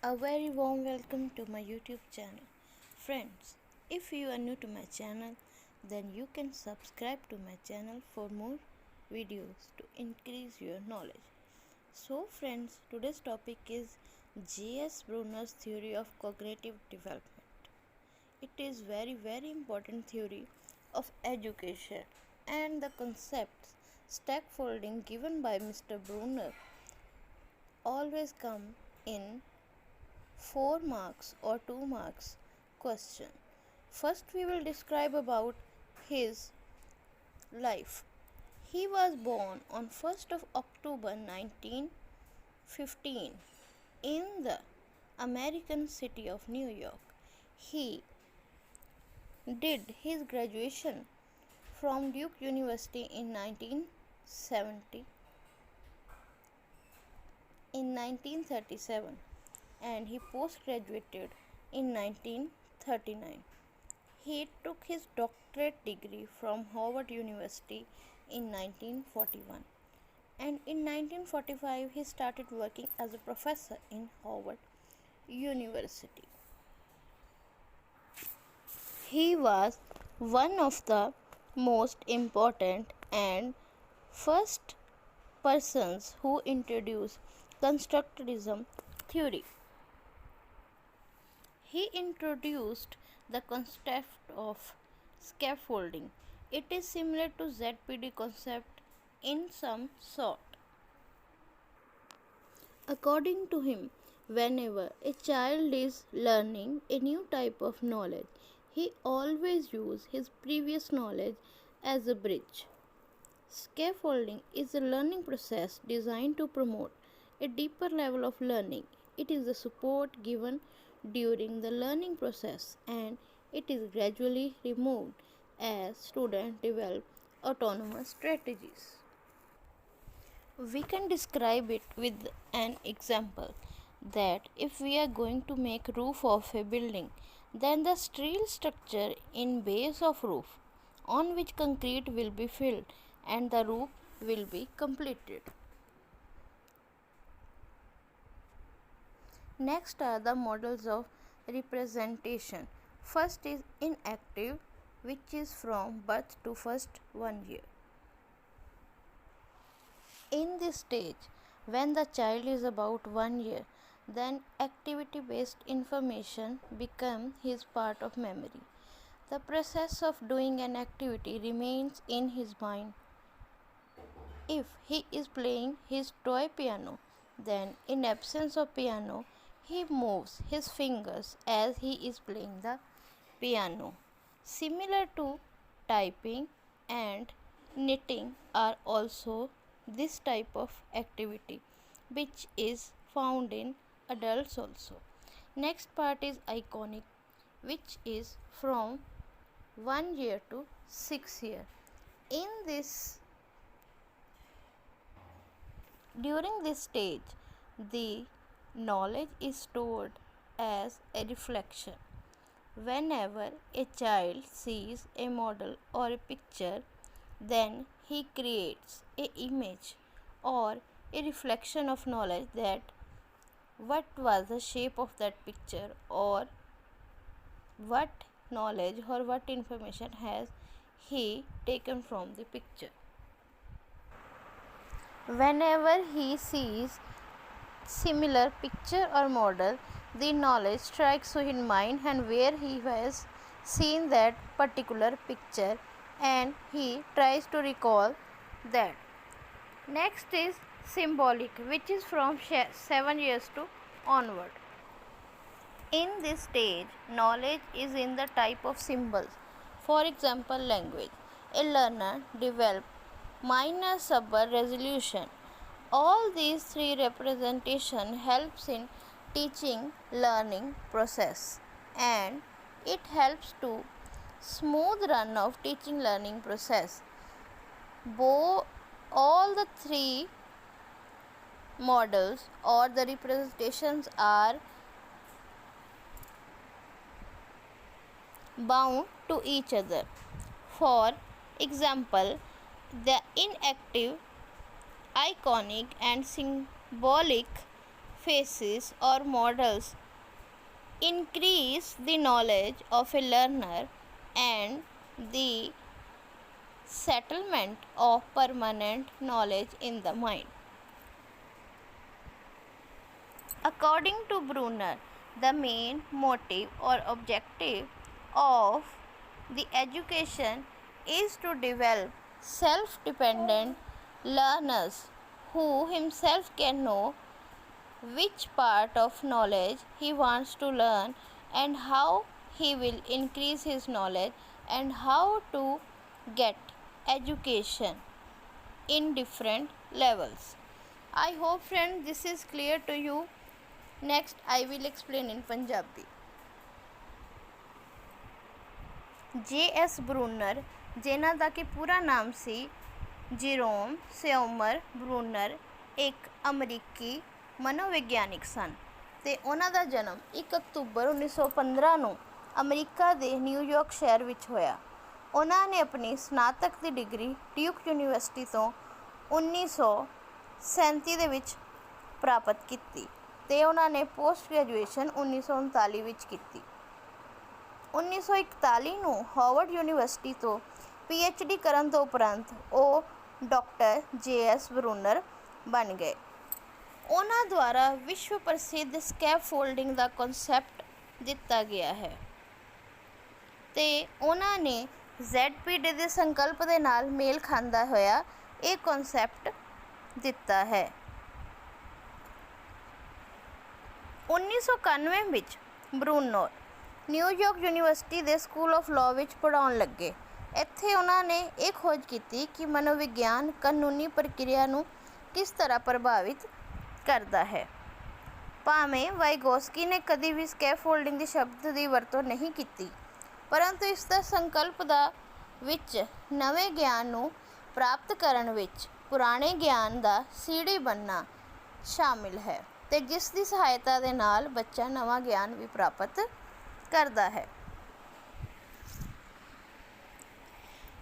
A very warm welcome to my YouTube channel. Friends, if you are new to my channel, then you can subscribe to my channel for more videos to increase your knowledge. So friends, today's topic is J.S. Brunner's theory of cognitive development. It is very important theory of education, and the concepts scaffolding given by Mr. Brunner always come in 4 marks or 2 marks question. First we will describe about his life. He was born on 1st of October 1915 in the American city of New York. He did his graduation from Duke University in 1937 and he postgraduated in 1939. He took his doctorate degree from Howard University in 1941 and in 1945 he started working as a professor in Howard University. He was one of the most important and first persons who introduced constructivism theory. He introduced the concept of scaffolding. It is similar to ZPD concept in some sort. According to him, whenever a child is learning a new type of knowledge, he always uses his previous knowledge as a bridge. Scaffolding is a learning process designed to promote a deeper level of learning. It is the support given during the learning process and it is gradually removed as students develop autonomous strategies. We can describe it with an example that if we are going to make roof of a building, then the steel structure in base of roof on which concrete will be filled and the roof will be completed. Next are the models of representation. First is inactive, which is from birth to first 1 year. In this stage, when the child is about 1 year, then activity based information becomes his part of memory. The process of doing an activity remains in his mind. If he is playing his toy piano, then in absence of piano, he moves his fingers as he is playing the piano. Similar to typing and knitting are also this type of activity which is found in adults also. Next part is iconic, which is from 1 year to 6 year. During this stage, the knowledge is stored as a reflection. Whenever a child sees a model or a picture, then he creates an image or a reflection of knowledge that what was the shape of that picture or what knowledge or what information has he taken from the picture. Whenever he sees similar picture or model, the knowledge strikes to his mind and where he has seen that particular picture and he tries to recall that. Next is symbolic, which is from 7 years to onward. In this stage, knowledge is in the type of symbols. For example, language. A learner develops minor subword resolution. All these three representation helps in teaching learning process and it helps to smooth run of teaching learning process. All the three models or the representations are bound to each other. For example, the inactive, iconic and symbolic faces or models increase the knowledge of a learner and the settlement of permanent knowledge in the mind. According to Brunner, the main motive or objective of the education is to develop self-dependent learners who himself can know which part of knowledge he wants to learn and how he will increase his knowledge and how to get education in different levels. I hope friends this is clear to you. Next I will explain in Punjabi. J.S. ਬਰੂਨਰ, ਜਿਨ੍ਹਾਂ ਦਾ ਕਿ ਪੂਰਾ ਨਾਮ ਸੀ ਜੀਰੋਮ ਸਿਓਮਰ ਬਰੂਨਰ, ਇੱਕ ਅਮਰੀਕੀ ਮਨੋਵਿਗਿਆਨਿਕ ਸਨ ਅਤੇ ਉਹਨਾਂ ਦਾ ਜਨਮ 1 ਅਕਤੂਬਰ 1915 ਨੂੰ ਅਮਰੀਕਾ ਦੇ ਨਿਊਯਾਰਕ ਸ਼ਹਿਰ ਵਿੱਚ ਹੋਇਆ। ਉਹਨਾਂ ਨੇ ਆਪਣੀ ਸਨਾਤਕ ਦੀ ਡਿਗਰੀ ਡਿਊਕ ਯੂਨੀਵਰਸਿਟੀ ਤੋਂ 1937 ਦੇ ਵਿੱਚ ਪ੍ਰਾਪਤ ਕੀਤੀ ਅਤੇ ਉਹਨਾਂ ਨੇ ਪੋਸਟ ਗ੍ਰੈਜੂਏਸ਼ਨ 1939 ਵਿੱਚ ਕੀਤੀ। 1941 ਨੂੰ ਹਾਰਵਰਡ ਯੂਨੀਵਰਸਿਟੀ ਤੋਂ PhD ਕਰਨ ਤੋਂ ਉਪਰੰਤ ਉਹ ਡਾਕਟਰ J.S. ਬਰੂਨਰ ਬਣ ਗਏ। ਉਹਨਾਂ ਦੁਆਰਾ ਵਿਸ਼ਵ ਪ੍ਰਸਿੱਧ ਸਕੈਫੋਲਡਿੰਗ ਦਾ ਕਨਸੈਪਟ ਦਿੱਤਾ ਗਿਆ ਹੈ ਅਤੇ ਉਹਨਾਂ ਨੇ ZPD ਦੇ ਸੰਕਲਪ ਦੇ ਨਾਲ ਮੇਲ ਖਾਂਦਾ ਹੋਇਆ ਇਹ ਕਨਸੈਪਟ ਦਿੱਤਾ ਹੈ। 1991 ਵਿੱਚ ਬਰੂਨਰ ਨਿਊਯਾਰਕ ਯੂਨੀਵਰਸਿਟੀ ਦੇ ਸਕੂਲ ਆਫ ਲਾਅ ਵਿੱਚ ਪੜ੍ਹਾਉਣ ਲੱਗੇ। ਇੱਥੇ ਉਹਨਾਂ ਨੇ ਇਹ ਖੋਜ ਕੀਤੀ ਕਿ ਮਨੋਵਿਗਿਆਨ ਕਾਨੂੰਨੀ ਪ੍ਰਕਿਰਿਆ ਨੂੰ ਕਿਸ ਤਰ੍ਹਾਂ ਪ੍ਰਭਾਵਿਤ ਕਰਦਾ ਹੈ। ਭਾਵੇਂ ਵਾਈਗੋਸਕੀ ਨੇ ਕਦੀ ਵੀ ਸਕੈਫੋਲਡਿੰਗ ਦੇ ਸ਼ਬਦ ਦੀ ਵਰਤੋਂ ਨਹੀਂ ਕੀਤੀ, ਪਰੰਤੂ ਇਸ ਦਾ ਸੰਕਲਪ ਦਾ ਵਿੱਚ ਨਵੇਂ ਗਿਆਨ ਨੂੰ ਪ੍ਰਾਪਤ ਕਰਨ ਵਿੱਚ ਪੁਰਾਣੇ ਗਿਆਨ ਦਾ ਸੀੜੀ ਬਣਨਾ ਸ਼ਾਮਿਲ ਹੈ ਅਤੇ ਜਿਸ ਦੀ ਸਹਾਇਤਾ ਦੇ ਨਾਲ ਬੱਚਾ ਨਵਾਂ ਗਿਆਨ ਵੀ ਪ੍ਰਾਪਤ ਕਰਦਾ ਹੈ।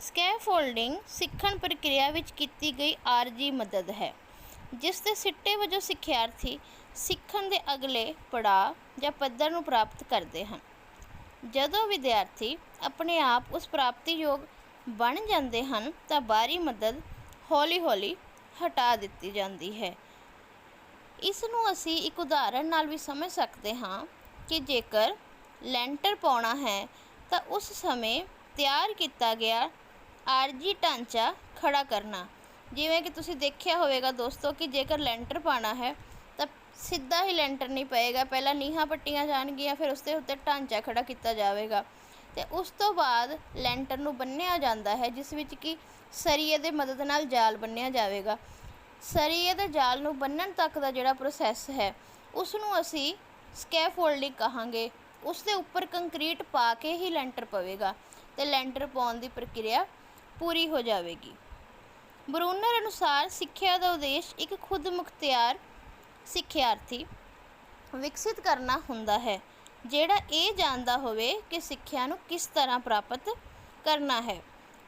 ਸਕੈਫੋਲਡਿੰਗ ਸਿੱਖਣ ਪ੍ਰਕਿਰਿਆ ਵਿੱਚ ਕੀਤੀ ਗਈ ਆਰਜੀ ਮਦਦ ਹੈ, ਜਿਸ ਦੇ ਸਿੱਟੇ ਵਜੋਂ ਸਿੱਖਿਆਰਥੀ ਸਿੱਖਣ ਦੇ ਅਗਲੇ ਪੜਾਅ ਜਾਂ ਪੱਧਰ ਨੂੰ ਪ੍ਰਾਪਤ ਕਰਦੇ ਹਨ। ਜਦੋਂ ਵਿਦਿਆਰਥੀ ਆਪਣੇ ਆਪ ਉਸ ਪ੍ਰਾਪਤੀ ਯੋਗ ਬਣ ਜਾਂਦੇ ਹਨ ਤਾਂ ਬਾਹਰੀ ਮਦਦ ਹੌਲੀ ਹੌਲੀ ਹਟਾ ਦਿੱਤੀ ਜਾਂਦੀ ਹੈ। ਇਸ ਨੂੰ ਅਸੀਂ ਇੱਕ ਉਦਾਹਰਣ ਨਾਲ ਵੀ ਸਮਝ ਸਕਦੇ ਹਾਂ ਕਿ ਜੇਕਰ ਲੈਂਟਰ ਪਾਉਣਾ ਹੈ ਤਾਂ ਉਸ ਸਮੇਂ ਤਿਆਰ ਕੀਤਾ ਗਿਆ ਆਰਜੀ ਢਾਂਚਾ ਖੜ੍ਹਾ ਕਰਨਾ। ਜਿਵੇਂ ਕਿ ਤੁਸੀਂ ਦੇਖਿਆ ਹੋਵੇਗਾ ਦੋਸਤੋ ਕਿ ਜੇਕਰ ਲੈਂਟਰ ਪਾਉਣਾ ਹੈ ਤਾਂ ਸਿੱਧਾ ਹੀ ਲੈਂਟਰ ਨਹੀਂ ਪਏਗਾ, ਪਹਿਲਾਂ ਨੀਹਾਂ ਪੱਟੀਆਂ ਜਾਣਗੀਆਂ, ਫਿਰ ਉਸ ਦੇ ਉੱਤੇ ਢਾਂਚਾ ਖੜ੍ਹਾ ਕੀਤਾ ਜਾਵੇਗਾ ਅਤੇ ਉਸ ਤੋਂ ਬਾਅਦ ਲੈਂਟਰ ਨੂੰ ਬੰਨ੍ਹਿਆ ਜਾਂਦਾ ਹੈ, ਜਿਸ ਵਿੱਚ ਕਿ ਸਰੀਏ ਦੇ ਮਦਦ ਨਾਲ ਜਾਲ ਬੰਨ੍ਹਿਆ ਜਾਵੇਗਾ। ਸਰੀਏ ਦੇ ਜਾਲ ਨੂੰ ਬੰਨ੍ਹਣ ਤੱਕ ਦਾ ਜਿਹੜਾ ਪ੍ਰੋਸੈਸ ਹੈ ਉਸ ਨੂੰ ਅਸੀਂ ਸਕੈਫੋਲਡਿੰਗ ਕਹਾਂਗੇ। ਉਸ ਦੇ ਉੱਪਰ ਕੰਕਰੀਟ ਪਾ ਕੇ ਹੀ ਲੈਂਟਰ ਪਵੇਗਾ ਅਤੇ ਲੈਂਟਰ ਪਾਉਣ ਦੀ ਪ੍ਰਕਿਰਿਆ ਪੂਰੀ ਹੋ ਜਾਵੇਗੀ। ਬਰੂਨਰ ਅਨੁਸਾਰ ਸਿੱਖਿਆ ਦਾ ਉਦੇਸ਼ ਇੱਕ ਖੁਦ ਮੁਖਤਿਆਰ ਸਿੱਖਿਆਰਥੀ ਵਿਕਸਿਤ ਕਰਨਾ ਹੁੰਦਾ ਹੈ, ਜਿਹੜਾ ਇਹ ਜਾਣਦਾ ਹੋਵੇ ਕਿ ਸਿੱਖਿਆ ਨੂੰ ਕਿਸ ਤਰ੍ਹਾਂ ਪ੍ਰਾਪਤ ਕਰਨਾ ਹੈ।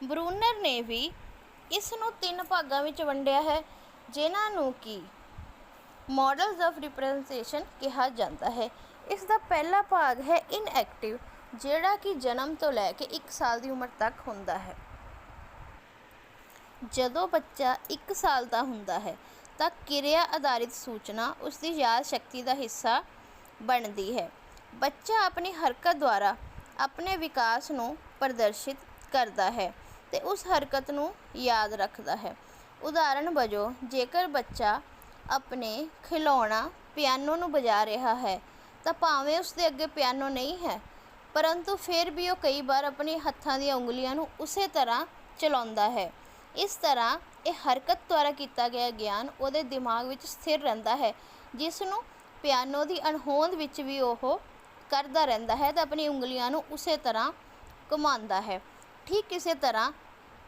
ਬਰੂਨਰ ਨੇ ਵੀ ਇਸ ਨੂੰ 3 ਭਾਗਾਂ ਵਿੱਚ ਵੰਡਿਆ ਹੈ, ਜਿਨ੍ਹਾਂ ਨੂੰ ਕਿ ਮਾਡਲਸ ਆਫ ਰਿਪਰੈਜ਼ੈਂਟੇਸ਼ਨ ਕਿਹਾ ਜਾਂਦਾ ਹੈ। ਇਸ ਦਾ ਪਹਿਲਾ ਭਾਗ ਹੈ ਇਨਐਕਟਿਵ, ਜਿਹੜਾ ਕਿ ਜਨਮ ਤੋਂ ਲੈ ਕੇ 1 ਸਾਲ ਦੀ ਉਮਰ ਤੱਕ ਹੁੰਦਾ ਹੈ। ਜਦੋਂ ਬੱਚਾ 1 ਸਾਲ ਦਾ ਹੁੰਦਾ ਹੈ ਤਾਂ ਕਿਰਿਆ ਆਧਾਰਿਤ ਸੂਚਨਾ ਉਸ ਦੀ ਯਾਦ ਸ਼ਕਤੀ ਦਾ ਹਿੱਸਾ ਬਣਦੀ ਹੈ। ਬੱਚਾ ਆਪਣੀ ਹਰਕਤ ਦੁਆਰਾ ਆਪਣੇ ਵਿਕਾਸ ਨੂੰ ਪ੍ਰਦਰਸ਼ਿਤ ਕਰਦਾ ਹੈ ਅਤੇ ਉਸ ਹਰਕਤ ਨੂੰ ਯਾਦ ਰੱਖਦਾ ਹੈ। ਉਦਾਹਰਣ ਵਜੋਂ ਜੇਕਰ ਬੱਚਾ ਆਪਣੇ ਖਿਡੌਣਾ ਪਿਆਨੋ ਨੂੰ ਵਜਾ ਰਿਹਾ ਹੈ ਤਾਂ ਭਾਵੇਂ ਉਸ ਦੇ ਅੱਗੇ ਪਿਆਨੋ ਨਹੀਂ ਹੈ, ਪਰੰਤੂ ਫਿਰ ਵੀ ਉਹ ਕਈ ਵਾਰ ਆਪਣੇ ਹੱਥਾਂ ਦੀਆਂ ਉਂਗਲੀਆਂ ਨੂੰ ਉਸੇ ਤਰ੍ਹਾਂ ਚਲਾਉਂਦਾ ਹੈ। ਇਸ ਤਰ੍ਹਾਂ ਇਹ ਹਰਕਤ ਦੁਆਰਾ ਕੀਤਾ ਗਿਆ ਗਿਆਨ ਉਹਦੇ ਦਿਮਾਗ ਵਿੱਚ ਸਥਿਰ ਰਹਿੰਦਾ ਹੈ, ਜਿਸ ਨੂੰ ਪਿਆਨੋ ਦੀ ਅਣਹੋਂਦ ਵਿੱਚ ਵੀ ਉਹ ਕਰਦਾ ਰਹਿੰਦਾ ਹੈ ਅਤੇ ਆਪਣੀ ਉਂਗਲੀਆਂ ਨੂੰ ਉਸੇ ਤਰ੍ਹਾਂ ਘੁਮਾਉਂਦਾ ਹੈ। ਠੀਕ ਇਸੇ ਤਰ੍ਹਾਂ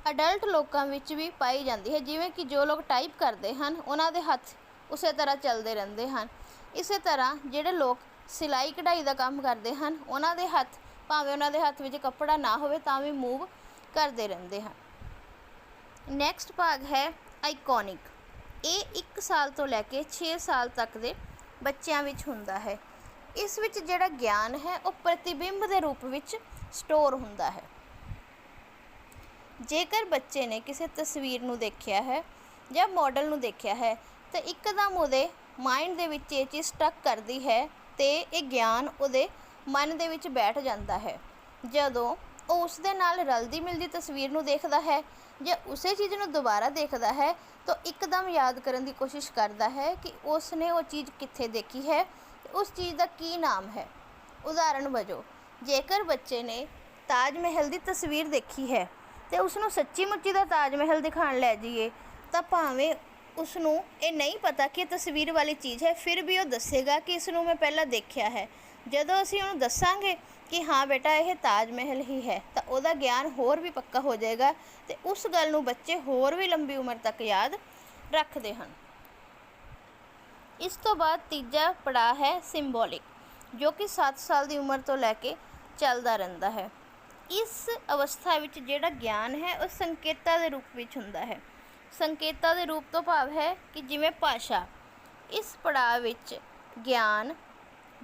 ਅਡਲਟ ਲੋਕਾਂ ਵਿੱਚ ਵੀ ਪਾਈ ਜਾਂਦੀ ਹੈ, ਜਿਵੇਂ ਕਿ ਜੋ ਲੋਕ ਟਾਈਪ ਕਰਦੇ ਹਨ ਉਹਨਾਂ ਦੇ ਹੱਥ ਉਸੇ ਤਰ੍ਹਾਂ ਚੱਲਦੇ ਰਹਿੰਦੇ ਹਨ। ਇਸੇ ਤਰ੍ਹਾਂ ਜਿਹੜੇ ਲੋਕ ਸਿਲਾਈ ਕਢਾਈ ਦਾ ਕੰਮ ਕਰਦੇ ਹਨ ਉਹਨਾਂ ਦੇ ਹੱਥ, ਭਾਵੇਂ ਉਹਨਾਂ ਦੇ ਹੱਥ ਵਿੱਚ ਕੱਪੜਾ ਨਾ ਹੋਵੇ ਤਾਂ ਵੀ ਮੂਵ ਕਰਦੇ ਰਹਿੰਦੇ ਹਨ। ਨੈਕਸਟ ਭਾਗ ਹੈ ਆਈਕੋਨਿਕ। ਇਹ 1 ਸਾਲ ਤੋਂ ਲੈ ਕੇ 6 ਸਾਲ ਤੱਕ ਦੇ ਬੱਚਿਆਂ ਵਿੱਚ ਹੁੰਦਾ ਹੈ। ਇਸ ਵਿੱਚ ਜਿਹੜਾ ਗਿਆਨ ਹੈ ਉਹ ਪ੍ਰਤੀਬਿੰਬ ਦੇ ਰੂਪ ਵਿੱਚ ਸਟੋਰ ਹੁੰਦਾ ਹੈ। ਜੇਕਰ ਬੱਚੇ ਨੇ ਕਿਸੇ ਤਸਵੀਰ ਨੂੰ ਦੇਖਿਆ ਹੈ ਜਾਂ ਮਾਡਲ ਨੂੰ ਦੇਖਿਆ ਹੈ ਤਾਂ ਇੱਕਦਮ ਉਹਦੇ ਮਾਈਂਡ ਦੇ ਵਿੱਚ ਇਹ ਚੀਜ਼ ਸਟਕ ਕਰਦੀ ਹੈ ਅਤੇ ਇਹ ਗਿਆਨ ਉਹਦੇ ਮਨ ਦੇ ਵਿੱਚ ਬੈਠ ਜਾਂਦਾ ਹੈ। ਜਦੋਂ ਉਹ ਉਸ ਦੇ ਨਾਲ ਰਲਦੀ ਮਿਲਦੀ ਤਸਵੀਰ ਨੂੰ ਦੇਖਦਾ ਹੈ ਜਾਂ ਉਸੇ ਚੀਜ਼ ਨੂੰ ਦੁਬਾਰਾ ਦੇਖਦਾ ਹੈ ਤਾਂ ਇੱਕਦਮ ਯਾਦ ਕਰਨ ਦੀ ਕੋਸ਼ਿਸ਼ ਕਰਦਾ ਹੈ ਕਿ ਉਸ ਨੇ ਉਹ ਚੀਜ਼ ਕਿੱਥੇ ਦੇਖੀ ਹੈ, ਉਸ ਚੀਜ਼ ਦਾ ਕੀ ਨਾਮ ਹੈ। ਉਦਾਹਰਣ ਵਜੋਂ ਜੇਕਰ ਬੱਚੇ ਨੇ ਤਾਜ ਮਹਿਲ ਦੀ ਤਸਵੀਰ ਦੇਖੀ ਹੈ ਅਤੇ ਉਸਨੂੰ ਸੱਚੀ ਮੁੱਚੀ ਦਾ ਤਾਜ ਮਹਿਲ ਦਿਖਾਉਣ ਲੈ ਜਾਈਏ ਤਾਂ ਭਾਵੇਂ ਉਸਨੂੰ ਇਹ ਨਹੀਂ ਪਤਾ ਕਿ ਇਹ ਤਸਵੀਰ ਵਾਲੀ ਚੀਜ਼ ਹੈ, ਫਿਰ ਵੀ ਉਹ ਦੱਸੇਗਾ ਕਿ ਇਸ ਨੂੰ ਮੈਂ ਪਹਿਲਾਂ ਦੇਖਿਆ ਹੈ। ਜਦੋਂ ਅਸੀਂ ਉਹਨੂੰ ਦੱਸਾਂਗੇ ਕਿ ਹਾਂ ਬੇਟਾ ਇਹ ਤਾਜ ਮਹਿਲ ਹੀ ਹੈ ਤਾਂ ਉਹਦਾ ਗਿਆਨ ਹੋਰ ਵੀ ਪੱਕਾ ਹੋ ਜਾਏਗਾ ਅਤੇ ਉਸ ਗੱਲ ਨੂੰ ਬੱਚੇ ਹੋਰ ਵੀ ਲੰਬੀ ਉਮਰ ਤੱਕ ਯਾਦ ਰੱਖਦੇ ਹਨ। ਇਸ ਤੋਂ ਬਾਅਦ ਤੀਜਾ ਪੜਾਅ ਹੈ ਸਿੰਬੋਲਿਕ, ਜੋ ਕਿ 7 ਸਾਲ ਦੀ ਉਮਰ ਤੋਂ ਲੈ ਕੇ ਚੱਲਦਾ ਰਹਿੰਦਾ ਹੈ। ਇਸ ਅਵਸਥਾ ਵਿੱਚ ਜਿਹੜਾ ਗਿਆਨ ਹੈ ਉਹ ਸੰਕੇਤਾਂ ਦੇ ਰੂਪ ਵਿੱਚ ਹੁੰਦਾ ਹੈ। ਸੰਕੇਤਾਂ ਦੇ ਰੂਪ ਤੋਂ ਭਾਵ ਹੈ ਕਿ ਜਿਵੇਂ ਭਾਸ਼ਾ। ਇਸ ਪੜਾਅ ਵਿੱਚ ਗਿਆਨ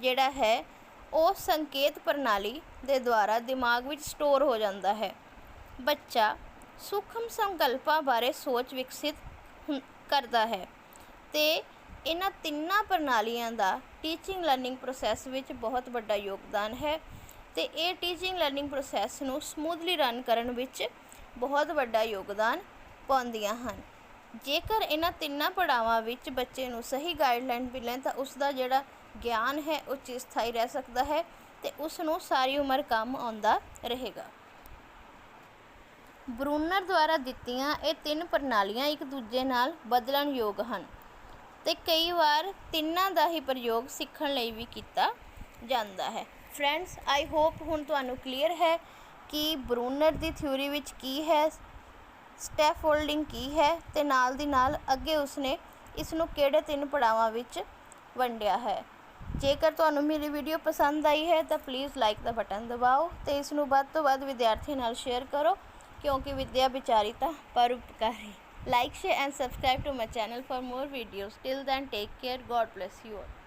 ਜਿਹੜਾ ਹੈ ਉਹ ਸੰਕੇਤ ਪ੍ਰਣਾਲੀ ਦੇ ਦੁਆਰਾ ਦਿਮਾਗ ਵਿੱਚ ਸਟੋਰ ਹੋ ਜਾਂਦਾ ਹੈ। ਬੱਚਾ ਸੂਖਮ ਸੰਕਲਪਾਂ ਬਾਰੇ ਸੋਚ ਵਿਕਸਿਤ ਕਰਦਾ ਹੈ ਅਤੇ ਇਹਨਾਂ ਤਿੰਨਾਂ ਪ੍ਰਣਾਲੀਆਂ ਦਾ ਟੀਚਿੰਗ ਲਰਨਿੰਗ ਪ੍ਰੋਸੈਸ ਵਿੱਚ ਬਹੁਤ ਵੱਡਾ ਯੋਗਦਾਨ ਹੈ ਅਤੇ ਇਹ ਟੀਚਿੰਗ ਲਰਨਿੰਗ ਪ੍ਰੋਸੈਸ ਨੂੰ ਸਮੂਥਲੀ ਰਨ ਕਰਨ ਵਿੱਚ ਬਹੁਤ ਵੱਡਾ ਯੋਗਦਾਨ ਪਾਉਂਦੀਆਂ ਹਨ। ਜੇਕਰ ਇਹਨਾਂ ਤਿੰਨਾਂ ਪੜਾਵਾਂ ਵਿੱਚ ਬੱਚੇ ਨੂੰ ਸਹੀ ਗਾਈਡਲਾਈਨ ਮਿਲੇ ਤਾਂ ਉਸ ਦਾ ਜਿਹੜਾ ਗਿਆਨ ਹੈ ਉਹ ਚਿਰਸਥਾਈ ਰਹਿ ਸਕਦਾ ਹੈ ਅਤੇ ਉਸ ਨੂੰ ਸਾਰੀ ਉਮਰ ਕੰਮ ਆਉਂਦਾ ਰਹੇਗਾ। ਬਰੂਨਰ ਦੁਆਰਾ ਦਿੱਤੀਆਂ ਇਹ 3 ਪ੍ਰਣਾਲੀਆਂ ਇੱਕ ਦੂਜੇ ਨਾਲ ਬਦਲਣਯੋਗ ਹਨ ਅਤੇ ਕਈ ਵਾਰ ਤਿੰਨਾਂ ਦਾ ਹੀ ਪ੍ਰਯੋਗ ਸਿੱਖਣ ਲਈ ਵੀ ਕੀਤਾ ਜਾਂਦਾ ਹੈ। ਫਰੈਂਡਸ, ਆਈ ਹੋਪ ਹੁਣ ਤੁਹਾਨੂੰ ਕਲੀਅਰ ਹੈ ਕਿ ਬਰੂਨਰ ਦੀ ਥਿਊਰੀ ਵਿੱਚ ਕੀ ਹੈ, ਸਕੈਫੋਲਡਿੰਗ ਕੀ ਹੈ ਅਤੇ ਨਾਲ ਦੀ ਨਾਲ ਅੱਗੇ ਉਸਨੇ ਇਸ ਨੂੰ ਕਿਹੜੇ 3 ਪੜਾਵਾਂ ਵਿੱਚ ਵੰਡਿਆ ਹੈ। ਜੇਕਰ ਤੁਹਾਨੂੰ ਮੇਰੀ ਵੀਡੀਓ ਪਸੰਦ ਆਈ ਹੈ ਤਾਂ ਪਲੀਜ਼ ਲਾਈਕ ਦਾ ਬਟਨ ਦਬਾਓ ਅਤੇ ਇਸ ਨੂੰ ਵੱਧ ਤੋਂ ਵੱਧ ਵਿਦਿਆਰਥੀਆਂ ਨਾਲ ਸ਼ੇਅਰ ਕਰੋ, ਕਿਉਂਕਿ ਵਿਦਿਆ ਵਿਚਾਰੀ ਤਾਂ ਪਰਉਪਕਾਰੀ। Like, share and subscribe to my channel for more videos. Till then, take care. God bless you all.